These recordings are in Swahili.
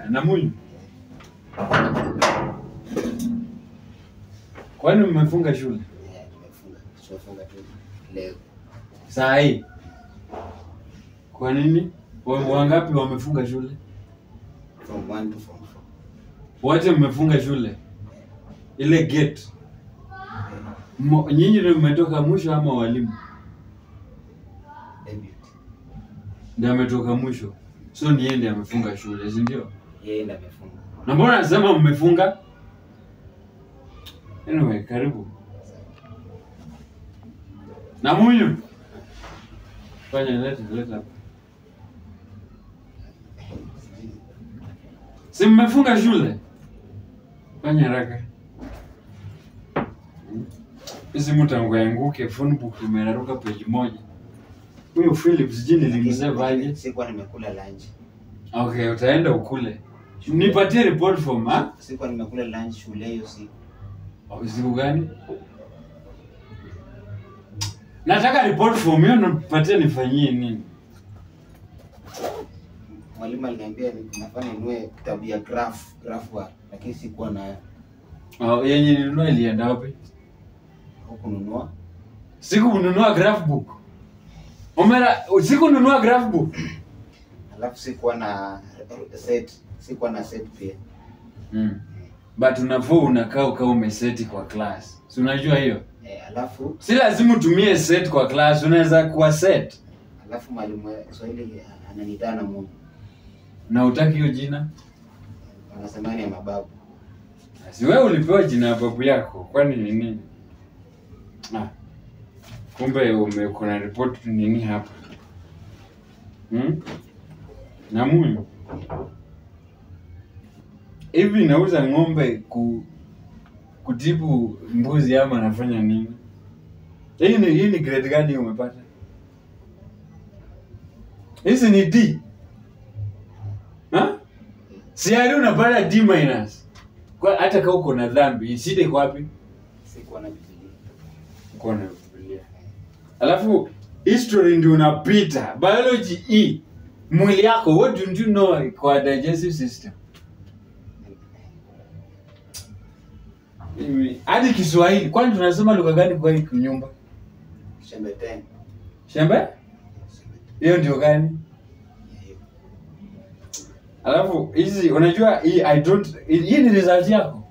Namunyu. Kwani mmefunga shule? Tumefunga tu leo. Saa hii. Kwa nini? Wangapi wamefunga shule? From 1 to form 4. Wote mmefunga shule. Ile gate. Nyinyi ndio mmetoka mwisho ama walimu? David. Ndio ametoka mwisho. So ni yeye ndiye amefunga shule, si ndio? Yeye ndiye amefunga. Na mbona nasema mmefunga? Anyway, karibu. Namunyu. Fanya leta hapa. Si mmefunga shule? Fanya haraka. Hizi mtango yanguke phone book imeraruka page moja. Huyo Philip sijini nilimsave aje? Sikuwa nimekula lunch. Okay, utaenda ukule. Nipatie report form, ha? Sikuwa nimekula lunch shule hiyo siku. Siku gani? Nataka report form hiyo nipatie nifanyie nini? Mwalimu aliniambia nafanya niwe kitabu ya graph work, lakini sikuwa nayo. Yenye nilinunua ilienda wapi? Hukununua? Sikununua graph book. Sikununua graph book. Alafu sikuwa na set pia. But unakaa umeseti kwa class. Si unajua hiyo? Alafu si lazima utumie set kwa class, unaweza kuwa set. Alafu mwalimu wa Kiswahili ananitana Mungu. Na utaki hiyo jina? Anasema ni ya mababu. Si wewe ulipewa jina ya babu yako, kwani ni nini? Kumbe kuna report nini hapa? Namunyu. Hivi nauza ng'ombe kutibu mbuzi ama nafanya nini? Hii ni grade gani umepata? Hizi ni D. Si hadi unapata D-. Kwa hata kama uko na dhambi, shida iko wapi? Sikuwa na Biblia. Uko na Biblia. Alafu history ndio unapita. Biology E. Mwili yako, what do you know kwa digestive system? Hadi Kiswahili, kwani tunasema lugha gani kwa hii nyumba? Shembe 10. Shembe? Hiyo ndio gani? Alafu hizi unajua hii hii ni result yako.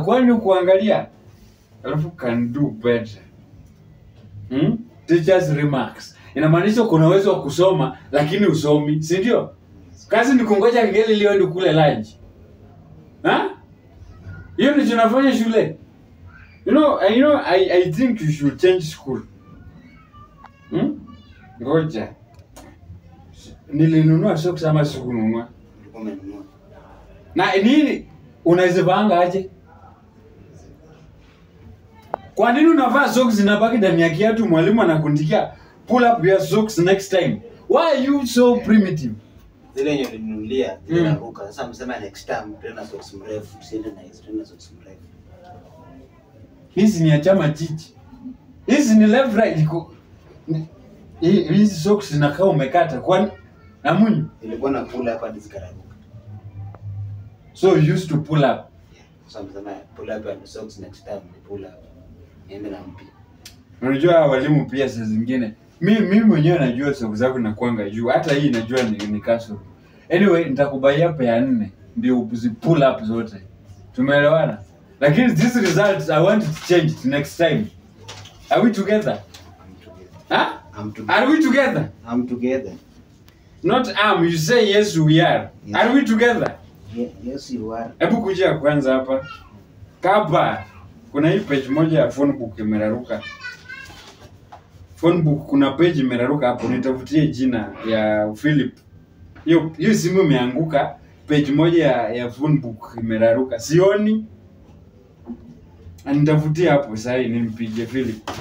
Kwani kuangalia. Alafu can do better. Teachers remarks. Inamaanisha kuna uwezo wa kusoma lakini usomi, si ndio? Kazi ni kungoja kigeli leo ndio kule lunch. Hiyo ndio tunafanya shule. I think you should change school. Ngoja. Nilinunua socks ama sikununua? Umenunua. Na nini unazivanga aje? Kwa nini unavaa socks zinabaki ndani ya kiatu, mwalimu anakundikia pull up your socks next time? Why are you so primitive? Zile yenye ninunulia zinaruka. Sasa msema next time tena socks mrefu, usiende na hizo tena socks mrefu. Hizi ni ya chama chichi. Hizi ni left right. Hizi socks zinakaa umekata. Kwani Namunyu ilikuwa na pull up hadi zikararuka. So you used to pull up. Sasa msema pull up and socks next time pull up. Niende na mpi. Unajua walimu pia saa zingine. Mimi mwenyewe najua socks zako nakuanga juu. Hata hii najua ni kasoro. Anyway, nitakubaia pair 4 ndio uzi pull up zote. Tumeelewana? Lakini this result I want to change it next time. Are we together? I'm together. Are we together? I'm together. Not you say yes we are. Yes. Are we together? Yes you are. Hebu kuja kwanza hapa. Kapa. Kuna hii page moja ya phone book imeraruka. Phone book kuna page imeraruka hapo, nitafutie jina ya Philip. Hiyo simu imeanguka, page moja ya phone book imeraruka. Sioni. Nitafutie hapo sasa nimpigie Philip.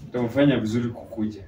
Tutamfanya vizuri kukuja.